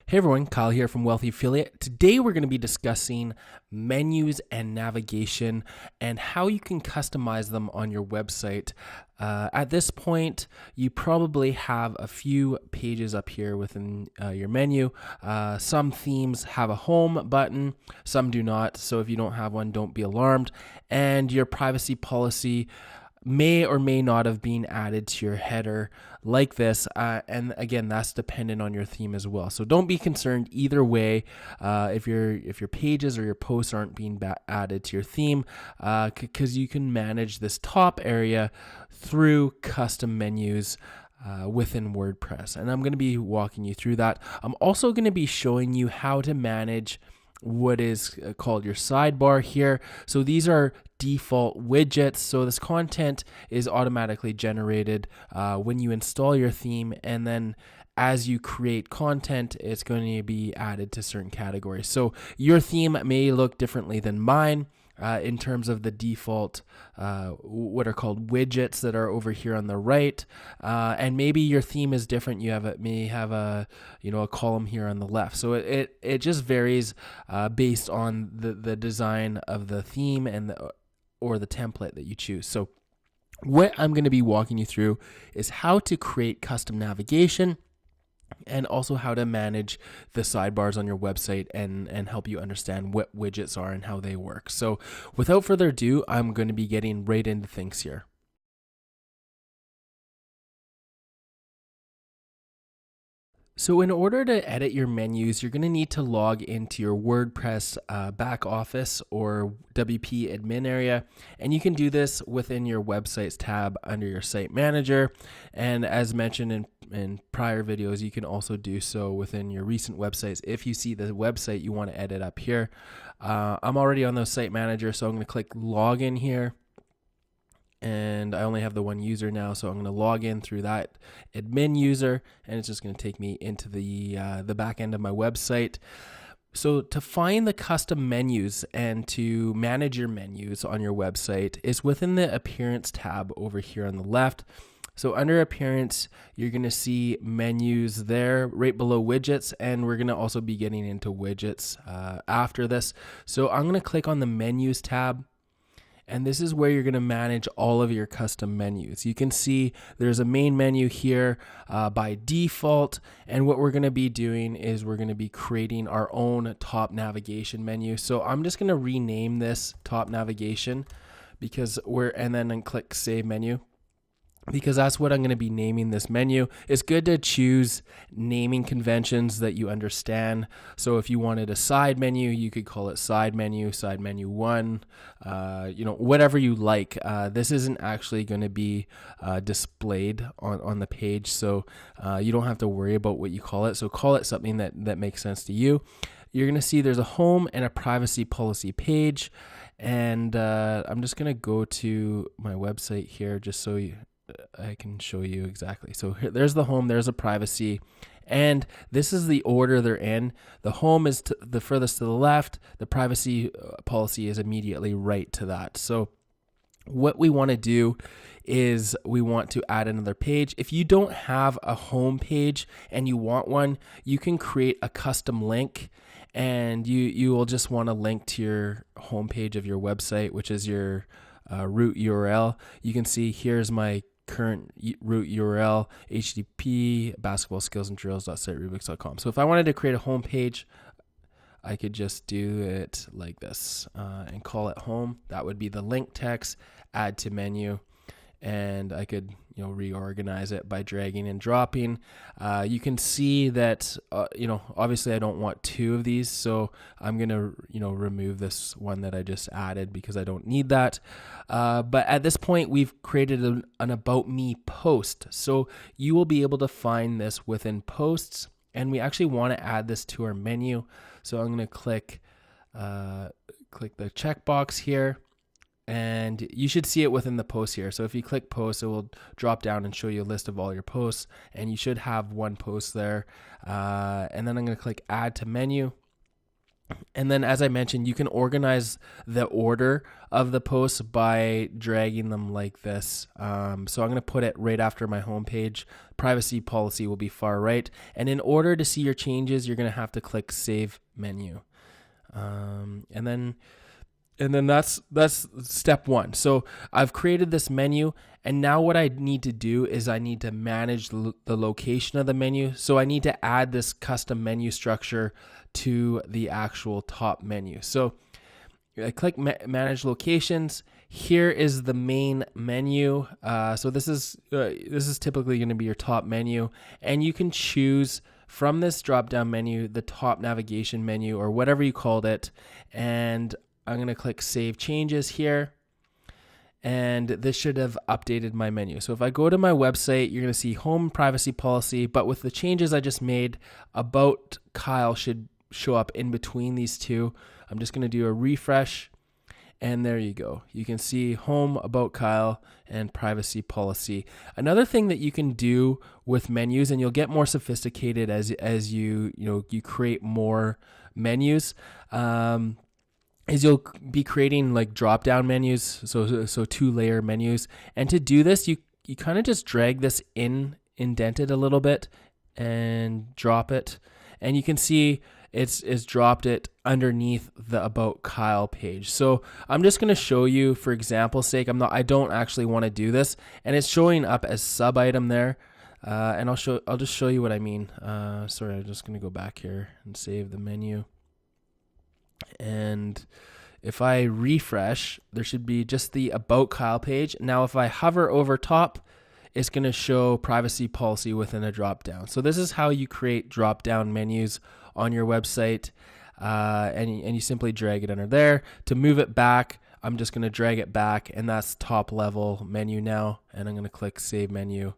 Hey everyone, Kyle here from Wealthy Affiliate. Today we're going to be discussing menus and navigation and how you can customize them on your website. At this point, you probably have a few pages up here within your menu. Some themes have a home button, some do not. So if you don't have one, don't be alarmed. And your privacy policy may or may not have been added to your header like this. And again, that's dependent on your theme as well. So don't be concerned either way if your pages or your posts aren't being added to your theme, because you can manage this top area through custom menus within WordPress. And I'm going to be walking you through that. I'm also going to be showing you how to manage what is called your sidebar here. So these are default widgets. So this content is automatically generated when you install your theme, and then as you create content, it's going to be added to certain categories. So your theme may look differently than mine in terms of the default, what are called widgets that are over here on the right. And maybe your theme is different. May have a column here on the left. So it just varies based on the design of the theme or the template that you choose. So what I'm going to be walking you through is how to create custom navigation, and also how to manage the sidebars on your website and help you understand what widgets are and how they work. So without further ado, I'm going to be getting right into things here. So in order to edit your menus, you're going to need to log into your WordPress back office or WP admin area. And you can do this within your websites tab under your site manager. And as mentioned in prior videos, you can also do so within your recent websites if you see the website you want to edit up here. I'm already on the site manager, so I'm going to click login here. And I only have the one user now, so I'm going to log in through that admin user, and it's just going to take me into the back end of my website. So to find the custom menus and to manage your menus on your website is within the Appearance tab over here on the left. So under Appearance, you're going to see menus there right below widgets, and we're going to also be getting into widgets after this. So I'm going to click on the Menus tab. And this is where you're going to manage all of your custom menus. You can see there's a main menu here by default. And what we're going to be doing is we're going to be creating our own top navigation menu. So I'm just going to rename this top navigation and then click Save Menu, because that's what I'm going to be naming this menu. It's good to choose naming conventions that you understand. So if you wanted a side menu, you could call it side menu 1, whatever you like. This isn't actually going to be displayed on the page, so you don't have to worry about what you call it. So call it something that makes sense to you. You're going to see there's a home and a privacy policy page. And I'm just going to go to my website here just so I can show you exactly. So here, there's the home, there's a privacy, and this is the order they're in. The home is the furthest to the left. The privacy policy is immediately right to that. So what we want to do is we want to add another page. If you don't have a home page and you want one, you can create a custom link, and you will just want to link to your home page of your website, which is your root URL. You can see here's my current root URL, http basketballskillsanddrills.siterubics.com. So if I wanted to create a home page, I could just do it like this and call it home. That would be the link text, add to menu, and I could reorganize it by dragging and dropping. You can see that obviously I don't want two of these, so I'm gonna remove this one that I just added because I don't need that. But at this point, we've created an About Me post, so you will be able to find this within posts, and we actually want to add this to our menu. So I'm gonna click the checkbox here. And you should see it within the post here. So if you click post, it will drop down and show you a list of all your posts, and you should have one post there. And then I'm going to click add to menu. And then, as I mentioned, you can organize the order of the posts by dragging them like this. So I'm going to put it right after my homepage. Privacy policy will be far right. And in order to see your changes, you're going to have to click Save Menu. And then that's step one. So I've created this menu, and now what I need to do is I need to manage the location of the menu. So I need to add this custom menu structure to the actual top menu. So I click manage locations. Here is the main menu. So this is typically going to be your top menu, and you can choose from this drop down menu the top navigation menu or whatever you called it. And I'm going to click Save Changes here, and this should have updated my menu. So if I go to my website, you're going to see Home Privacy Policy, but with the changes I just made, About Kyle should show up in between these two. I'm just going to do a refresh, and there you go. You can see Home, About Kyle, and Privacy Policy. Another thing that you can do with menus, and you'll get more sophisticated as you create more menus, is you'll be creating like drop-down menus, so 2-layer menus. And to do this, you kind of just drag this indent it a little bit, and drop it, and you can see it's dropped it underneath the About Kyle page. So I'm just going to show you for example's sake. I don't actually want to do this, and it's showing up as sub item there. And I'll just show you what I mean. Sorry, I'm just going to go back here and save the menu. And if I refresh, there should be just the About Kyle page. Now, if I hover over top, it's going to show Privacy Policy within a drop down. So this is how you create drop down menus on your website, and you simply drag it under there. To move it back, I'm just going to drag it back, and that's top level menu now. And I'm going to click Save Menu,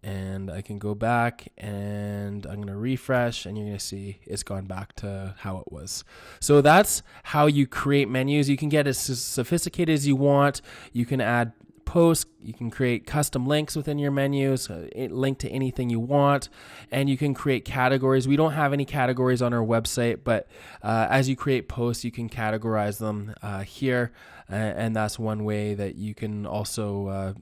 and I can go back, and I'm going to refresh, and you're going to see it's gone back to how it was. So that's how you create menus. You can get as sophisticated as you want. You can add posts, you can create custom links within your menus, link to anything you want, and you can create categories. We don't have any categories on our website, but as you create posts, you can categorize them here, and that's one way that you can also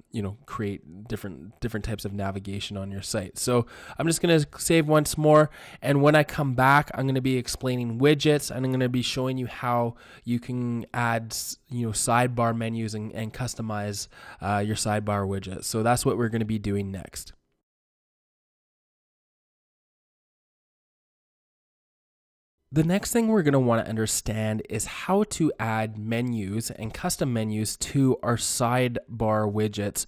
create different types of navigation on your site. So I'm just going to save once more, and when I come back, I'm going to be explaining widgets, and I'm going to be showing you how you can add sidebar menus and customize your sidebar widget. So that's what we're going to be doing next. The next thing we're going to want to understand is how to add menus and custom menus to our sidebar widgets.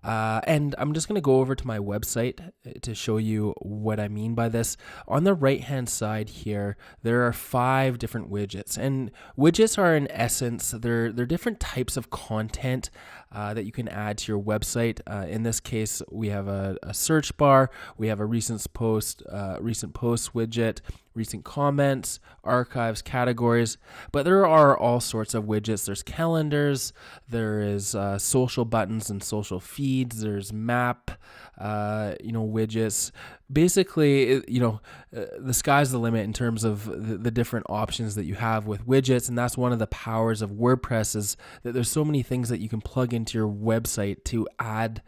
And I'm just going to go over to my website to show you what I mean by this. On the right-hand side here, there are 5 different widgets. And widgets are, in essence, they're different types of content that you can add to your website. In this case, we have a search bar, we have a recent post widget, recent comments, archives, categories, but there are all sorts of widgets. There's calendars, there is social buttons and social feeds, there's map, widgets. Basically, the sky's the limit in terms of the different options that you have with widgets, and that's one of the powers of WordPress, is that there's so many things that you can plug into your website to add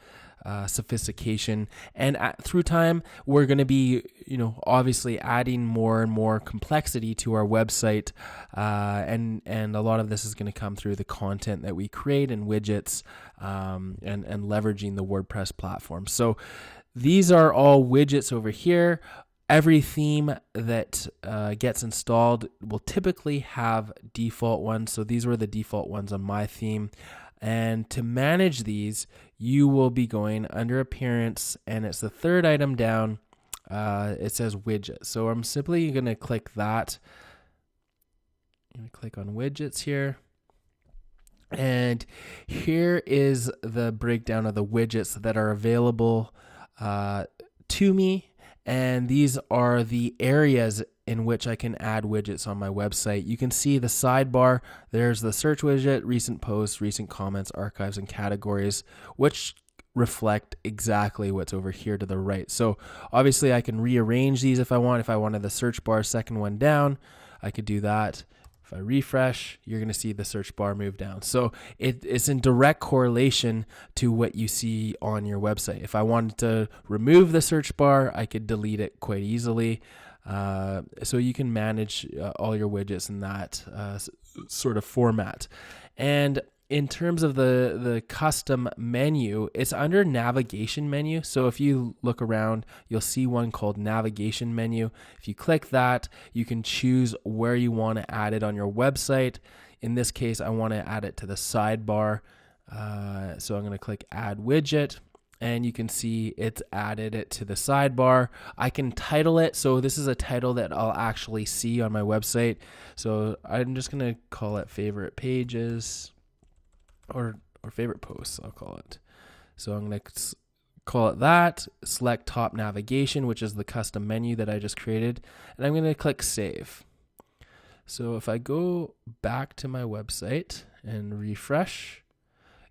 sophistication. And through time, we're going to be, obviously adding more and more complexity to our website, and a lot of this is going to come through the content that we create in widgets, and leveraging the WordPress platform. So these are all widgets over here. Every theme that gets installed will typically have default ones. So these were the default ones on my theme. And to manage these, you will be going under Appearance, and it's the 3rd item down. It says Widget. So I'm simply going to click that. I'm going to click on Widgets here. And here is the breakdown of the widgets that are available to me. And these are the areas in which I can add widgets on my website. You can see the sidebar. There's the search widget, recent posts, recent comments, archives, and categories, which reflect exactly what's over here to the right. So obviously I can rearrange these if I want. If I wanted the search bar second one down, I could do that. If I refresh, you're going to see the search bar move down. So it's in direct correlation to what you see on your website. If I wanted to remove the search bar, I could delete it quite easily. So you can manage all your widgets in that sort of format. And in terms of the custom menu, it's under navigation menu. So if you look around, you'll see one called navigation menu. If you click that, you can choose where you want to add it on your website. In this case, I want to add it to the sidebar. So I'm going to click add widget. And you can see it's added it to the sidebar. I can title it. So this is a title that I'll actually see on my website. So I'm just going to call it favorite pages or favorite posts, I'll call it. So I'm going to call it that, select top navigation, which is the custom menu that I just created. And I'm going to click save. So if I go back to my website and refresh,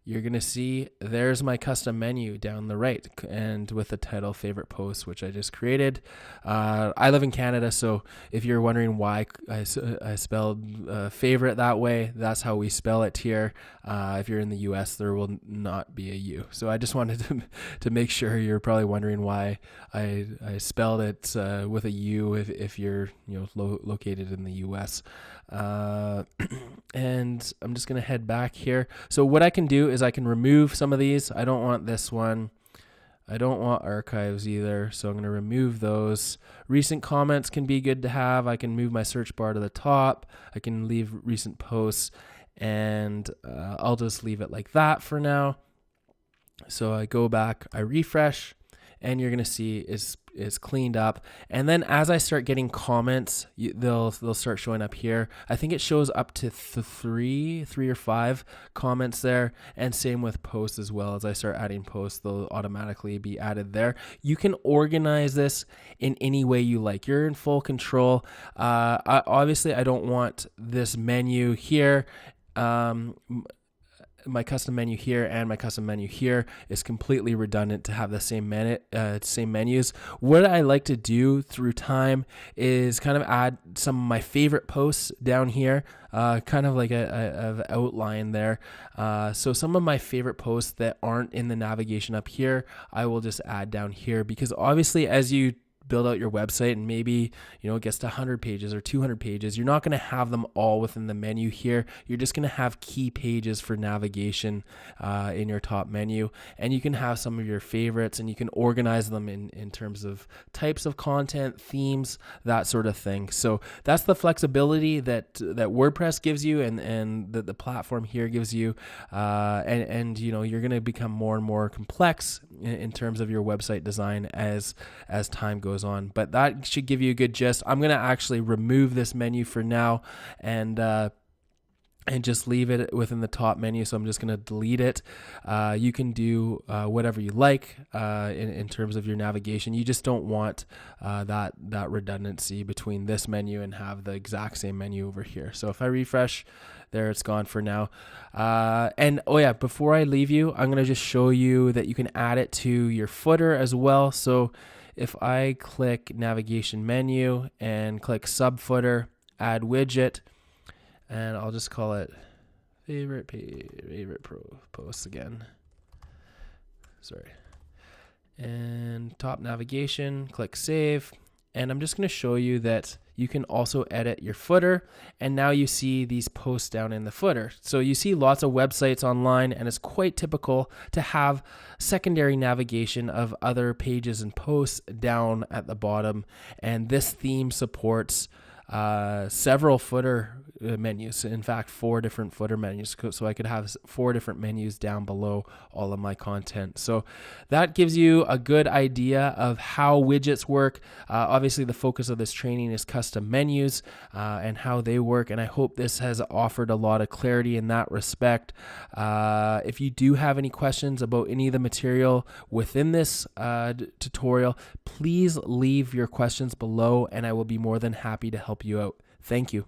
you're going to see there's my custom menu down the right, and with the title favorite post, which I just created. I live in Canada, so if you're wondering why I spelled favorite that way, that's how we spell it here. If you're in the US, there will not be a U. So I just wanted to make sure. You're probably wondering why I spelled it with a U if you're located in the US. And I'm just going to head back here. So what I can do is I can remove some of these. I don't want this one. I don't want archives either. So I'm going to remove those. Recent comments can be good to have. I can move my search bar to the top. I can leave recent posts, and I'll just leave it like that for now. So I go back, I refresh, and you're going to see is cleaned up. And then as I start getting comments, they'll start showing up here. I think it shows up to three or five comments there, and same with posts as well. As I start adding posts, they'll automatically be added there. You can organize this in any way you like. You're in full control. Obviously, I don't want this menu here. My custom menu here and my custom menu here is completely redundant to have the same menus. What I like to do through time is kind of add some of my favorite posts down here, kind of like a outline there. So some of my favorite posts that aren't in the navigation up here, I will just add down here, because obviously as you build out your website and maybe it gets to 100 pages or 200 pages, you're not going to have them all within the menu here. You're just going to have key pages for navigation in your top menu, and you can have some of your favorites, and you can organize them in terms of types of content, themes, that sort of thing. So that's the flexibility that WordPress gives you, and that the platform here gives you, and you're going to become more and more complex in terms of your website design as time goes on. But that should give you a good gist. I'm going to actually remove this menu for now and just leave it within the top menu. So I'm just going to delete it. You can do whatever you like in terms of your navigation. You just don't want that redundancy between this menu and have the exact same menu over here. So if I refresh, there it's gone for now. And before I leave you, I'm going to just show you that you can add it to your footer as well. So if I click navigation menu and click subfooter, add widget, and I'll just call it favorite posts again. Sorry. And top navigation, click save. And I'm just going to show you that you can also edit your footer, and now you see these posts down in the footer. So you see lots of websites online, and it's quite typical to have secondary navigation of other pages and posts down at the bottom. And this theme supports several footer menus. In fact, 4 different footer menus. So I could have 4 different menus down below all of my content. So that gives you a good idea of how widgets work. Obviously, the focus of this training is custom menus and how they work. And I hope this has offered a lot of clarity in that respect. If you do have any questions about any of the material within this tutorial, please leave your questions below, and I will be more than happy to help you out. Thank you.